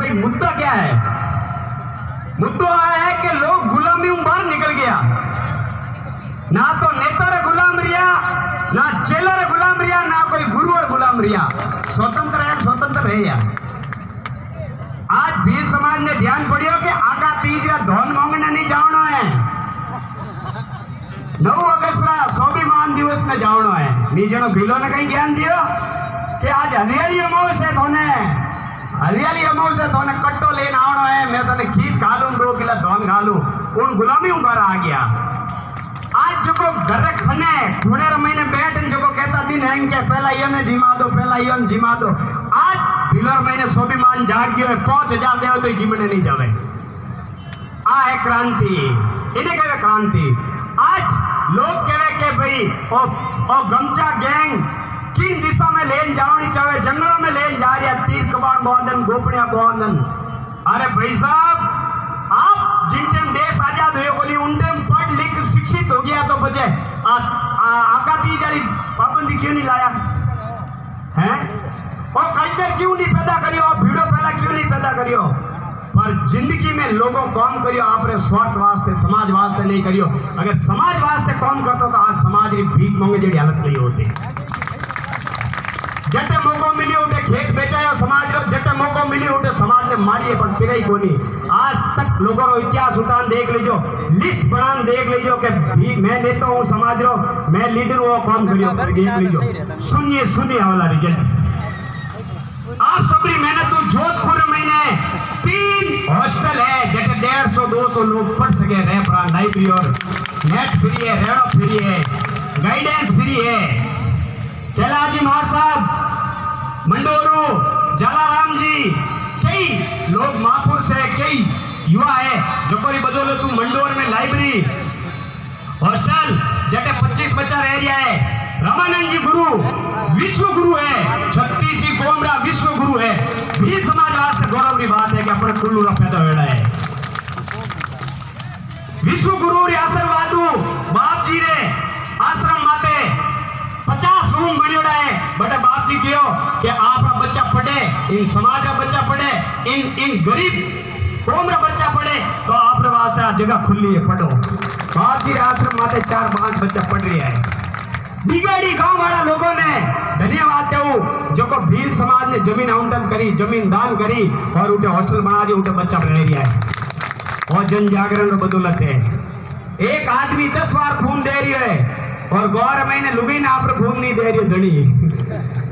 भाई मुद्दा क्या है? मुद्दा है कि लोग गुलामी में बाहर निकल गया, ना तो नेता रे गुलाम रिया, ना चेला रे गुलाम रिया, ना कोई गुरु और गुलाम रिया। स्वतंत्र है यार। आज भील समाज ने ध्यान पड़ियो कि आका तीज रा धन मांगने नहीं जावनो है, 9 अगस्त रा स्वाभिमान दिवस में जावनो है। नीजनो भीलो ने कहीं ध्यान दियो कि आज हरियाली अमावस है, हरियाली अमावस है, तोने कट्टो लेने आवनो है, मैं तने खींच खा लूं, 2 किलो धन खा लूं। उन गुलामी ऊपर आ गया। आज जो घर खने खुणे महीने बैठ जो कहता दिन है कि पहला ये में जिमा दो, पहला ये में जिमा दो। आज फिलर महीने स्वाभिमान जाग गयो है, 5000 देव तो जीवने नहीं जावे। आ है क्रांति, इन्हें कहे क्रांति। आज लोग कहे कि भाई ओ गमचा गैंग किन दिशा में लेन जावनी चाहे, जंगलों में लेन जा रहा, तीर कबाड़ बांधन, गोपनिया बांधन। अरे भाई साहब, आप जिन टाइम देश आजाद हुए बोली उन टाइम पढ़ लिख शिक्षित हो गया तो बचे आका तीजारी पाबंदी क्यों नहीं लाया है? और कल्चर क्यों नहीं पैदा करियो, भीड़ो पहला क्यों नहीं पैदा करियो? पर जिंदगी में लोगों काम करियो, आपने स्वार्थ वास्ते समाज वास्ते नहीं करियो। अगर समाज वास्ते काम करता तो आज समाज की भीख मांगे जड़ी हालत नहीं होती। जटे मौको मिली उठे खेत बेचायो समाज रो, जटे मौको मिली उठे समाज ने मारिए पर फिरे कोनी। आज तक लोगों रो इतिहास उठान देख लीजो, लिस्ट बनान देख लीजो कि मैं नेता हूं समाज रो, मैं लीडर हूं, काम करियो पर देख लीजो। सुनिए वाला रिजल्ट आप सबरी मेहनत। जोधपुर में 3 हॉस्टल है जटे 150-200 लोग पढ़ सके, रह पड़ा, लाइब्रेरी और नेट फ्री है, रेड़ो फ्री है, गाइडेंस फ्री है। कैलाजी महार साहब, मंडोरू, जलाराम जी, कई लोग महापुरुष है, कई युवा है जो कोई बदौलत मंडोर में लाइब्रेरी हॉस्टल जटे 25 बच्चा रह रहा है। रामानंद जी गुरु विश्व गुरु है, 36 कोमरा विश्व गुरु है। भील समाज वास्ते गौरव की बात है कि अपने कुल्लू रा पैदा होड़ा है। विश्व गुरु रे आशीर्वाद बाप जी ने आश्रम माते 50 रूम बनोड़ा है। बटे बाप जी कहो कि आपका बच्चा पढ़े, इन समाज का बच्चा पढ़े, इन गरीब कौम का बच्चा पढ़े तो आप वास्ते जगह खुली है, पढ़ो। बाप जी आश्रम माते 4-5 बच्चा पढ़ रही है। बिगड़ी गांव वाला लोगों ने धन्यवाद दो जो को भील समाज ने जमीन आवंटन करी, जमीन दान करी और उठे हॉस्टल बना दिए, उठे बच्चा रह रहा है। और जन जागरण बदौलत है। एक आदमी 10 बार खून दे रही है और गौर महीने लुगी ने आप खून नहीं दे रही धनी।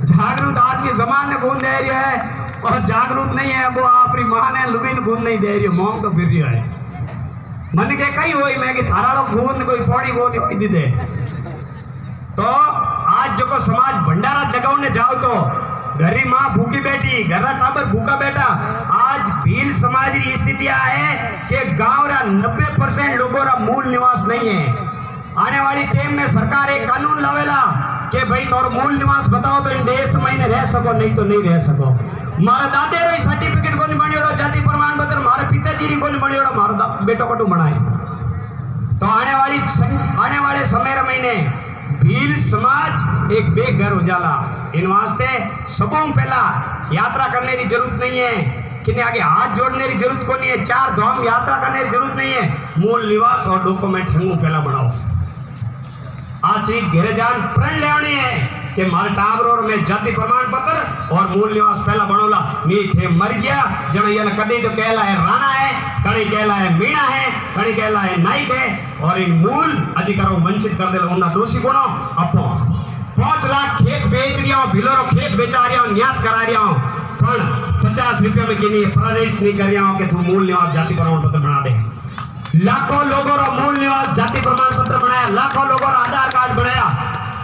जागरूक आदमी जमान ने खून दे रही है और जागरूक नहीं है वो आपरी मां ने लुगी ने खून नहीं दे रही, मोंग तो फिर रही है। मन के कई होई मैं कि थारा लोग खून कोई पौड़ी वो नहीं होई दे। तो आज जो को समाज भंडारा जगाने जाओ तो घरी मां भूखी बैठी, घर टाबर भूखा बैठा। आज भील समाज की स्थिति है कि गांव रा 90% लोगों रा मूल निवास नहीं है। आने वाली टाइम में सरकार एक कानून लावेला कि भाई तोर मूल निवास बताओ तो इन देश में रह सको, नहीं तो नहीं रह सको। मारा दादे रो सर्टिफिकेट को नहीं बनियो, जाति प्रमाण पत्र मारे पिताजी को नहीं बनियो, मारा बेटो को बनाए। तो आने वाले समय महीने भील समाज एक बेघर हो जाला। इन वास्ते सबों पहला यात्रा करने की जरूरत नहीं है, किन्हें आगे हाथ जोड़ने की जरूरत को नहीं है, 4 धाम यात्रा करने की जरूरत नहीं है। मूल निवास और डॉक्यूमेंट हंगू पहला बनाओ। आज चीज घेरे जान प्रण लेनी है कि मारे टाबर और मैं जाति प्रमाण पत्र और मूल निवास पहला बनोला नहीं थे मर गया जन ये कदी तो कहला है राणा है, कड़ी कहला है मीणा है, कड़ी कहला है नाइक है और इन मूल अधिकारों वंचित कर दे उन्ना दोषी कोनो अपो 5 लाख खेत बेच रिया हूं, भिलोरो खेत बेचा रिया हूं, न्यात करा रिया हूं, पर 50 रुपया में किनी प्रेरित नहीं कर रिया हूं कि तू मूल निवास जाति प्रमाण पत्र बना दे। लाखों लोगों रा मूल निवास जाति प्रमाण पत्र बनाया, लाखों लोगों रा आधार कार्ड बनाया,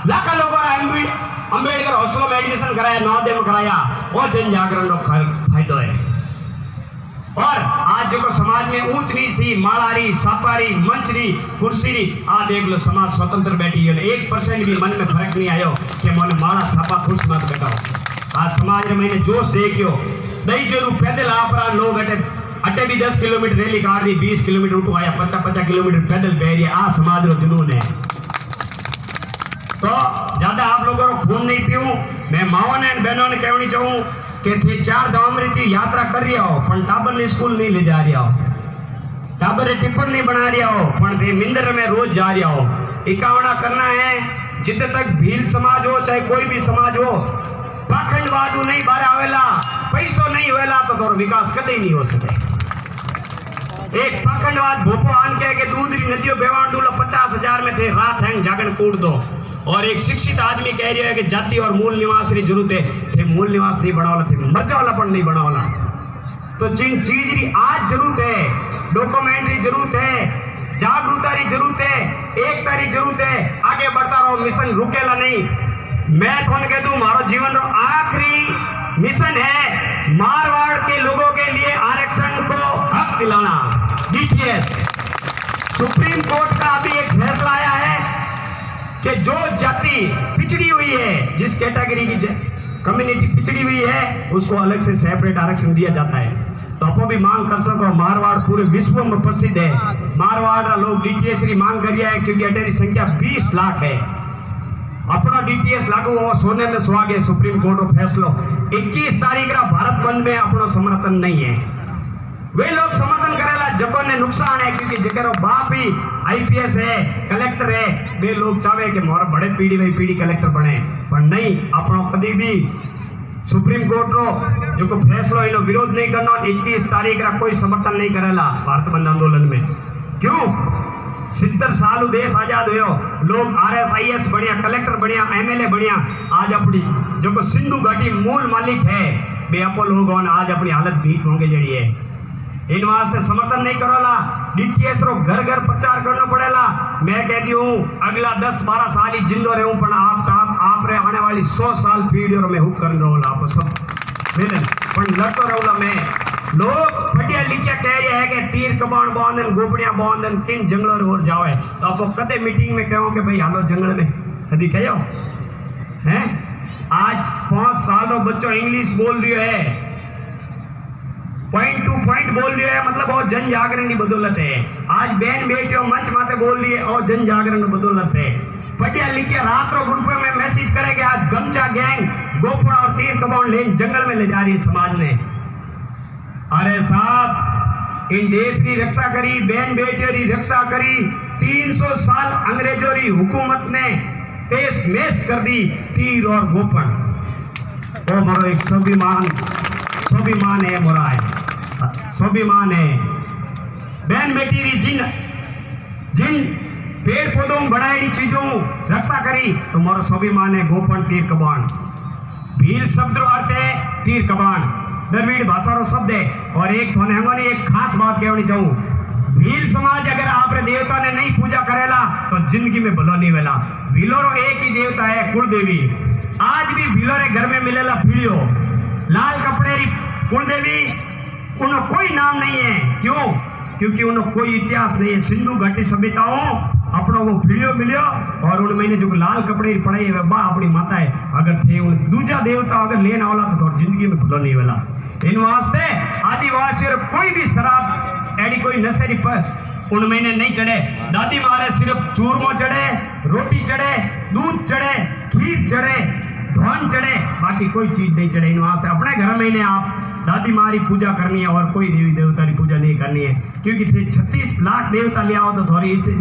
लाखों लोगों रा अंबेडकर हॉस्टल में एडमिशन कराया, नवोदय में कराया। वो जन जागरण रो फायदो है। और आज जो समाज में ऊंच नीच थी, मालारी, सापारी, मंचरी, कुर्सीरी, आ देख लो समाज स्वतंत्र बैठी है। 1% भी मन में फर्क नहीं आयो कि मन माला सापा खुश मत बैठाओ। आज समाज में मैंने जोश देखियो, दही जरूर पैदल आपरा लोग अटे भी 10 किलोमीटर रैली काट दी, 20 किलोमीटर उठो आया, 50-50 किलोमीटर पैदल बह रही। आ समाज रो जुनून है। तो ज्यादा आप लोगों को खून नहीं पीऊं, मैं माओ ने बहनों ने कहनी चाहूं કે તે 4 धाम रीति यात्रा कर रहा हो पण टाबर ने स्कूल नहीं ले जा रहा हो, टाबर ने टिफिन नहीं बना रहा हो पण ते मिंदर में रोज जा रहा हो। इकावना करना है जितने तक भील समाज हो चाहे कोई भी समाज हो, पाखंडवाद नहीं बाहर आवेला, पैसो नहीं होवेला तो तोरो विकास कदे नहीं हो सके। एक पाखंडवाद भोपो आन के कि दूधरी नदियों बेवाण दूलो 50,000 में थे रात हैंग जागण कूड़ दो, और एक शिक्षित आदमी कह रहा है कि जाति और मूल निवास की जरूरत है, थे मूल निवास नहीं बनावला, थे मरजा वाला पण नहीं बनावला। तो जिन चीज की आज जरूरत है, डॉक्यूमेंट की जरूरत है, जागरूकता की जरूरत है, एकता की जरूरत है, आगे बढ़ता रहो, मिशन रुकेला नहीं। मैं थोन कह दूं मारो जीवन रो आखिरी मिशन है मारवाड़ के लोगों के लिए आरक्षण को हक दिलाना, डीटीएस। सुप्रीम कोर्ट का अभी एक फैसला आया है कि जो जाति पिछड़ी हुई है, जिस कैटेगरी की कम्युनिटी पिछड़ी हुई है, उसको अलग से सेपरेट आरक्षण दिया जाता है। तो आप भी मांग कर सको, मारवाड़ पूरे विश्व में प्रसिद्ध है, मारवाड़ लोग डीटीएस की मांग कर रहा है क्योंकि अटेरी संख्या 20 लाख है। अपना डीटीएस लागू हो सोने में सुहागे, सुप्रीम कोर्ट का फैसलो 21 तारीख का भारत बंद में अपनो समर्थन नहीं है। वे लोग समर्थन करेला जगो ने नुकसान है क्योंकि जगह बाप ही आईपीएस है, कलेक्टर है, वे लोग चाहे कि मोरा बड़े पीढ़ी वही पीढ़ी कलेक्टर बने, पर नहीं, अपनो कभी भी सुप्रीम कोर्ट रो जो को फैसलो इनो विरोध नहीं करना। 21 तारीख का कोई समर्थन नहीं करेला भारत बंद आंदोलन में। क्यों? 70 साल देश आजाद हुयो, लोग आरएसआईएस बढ़िया, कलेक्टर बढ़िया, एमएलए बढ़िया, आज अपनी जो को सिंधु घाटी मूल मालिक है बे अपो लोगों ने आज अपनी हालत भीख मांगे जड़ी है। इन वास्ते समर्थन नहीं करोला, डीटीएस रो घर घर प्रचार करना पड़ेला। मैं कहती हूँ अगला 10-12 साल ही जिंदो रहूं पण आप रे आने वाली 100 साल पीढ़ी और मैं हुक कर रहा आप सब मिलन पण लड़तो रहूला। मैं लोग पढ़िया लिखिया कह रहे हैं कि तीर कबाण बांधन, गोपड़िया बांधन, किन जंगलों और जावे, तो आपको कदे मीटिंग में कहो कि भाई हालो जंगल में, कदी कहो हैं? आज 5 साल रो बच्चो इंग्लिश बोल रही है, पॉइंट टू पॉइंट बोल रही है, मतलब वो जन जागरण की बदौलत है। आज बहन बेटियों मंच माते बोल रही है और जन जागरण की बदौलत है। पढ़िया लिखिया रात रो ग्रुप में मैसेज करे कि आज गमछा गैंग गोपड़ा और तीर कबाण लेन जंगल में ले जा रही है समाज ने। अरे साहब, इन देश की रक्षा करी, बहन बेटियों की रक्षा करी, 300 साल अंग्रेजों की हुकूमत ने तेज मेस कर दी तीर और गोपन। वो मारो एक स्वाभिमान है, मोरा है स्वाभिमान है। बहन बेटी री जिन पेड़ पौधों बढ़ाई चीजों रक्षा करी तो मारो स्वाभिमान है। गोपन तीर कबाण, भील शब्द रो अर्थ है तीर कबाण, द्रविड़ भाषा रो शब्द है। और एक थोने हमने एक खास बात कहनी चाहूं, भील समाज अगर आप देवता ने नहीं पूजा करेला तो जिंदगी में भलो नहीं वेला। भीलो रो एक ही देवता है कुलदेवी। आज भी भीलो रे घर में मिलेला पीड़ियो लाल कपड़े री कुलदेवी, उनको कोई नाम नहीं है। क्यों? क्योंकि उनको कोई इतिहास नहीं है। सिंधु घाटी सभ्यताओं अपनो वो पीड़ियो मिलियो और उन महीने जो लाल कपड़े पड़े है बा अपनी माता है। अगर थे उन दूजा देवता अगर लेना वाला तो जिंदगी में भलो नहीं वाला। इन वास्ते आदिवासी कोई भी शराब एडी कोई नशेरी पर उन महीने नहीं चढ़े। दादी मारे सिर्फ चूरमो चढ़े, रोटी चढ़े, दूध चढ़े, खीर चढ़े, धन चढ़े, बाकी कोई चीज नहीं चढ़े। इन वास्ते अपने घर में आप दादी मारी पूजा करनी है और कोई देवी देवता की पूजा नहीं करनी है, क्योंकि 36 लाख देवता ले आओ तो थोड़ी स्थिति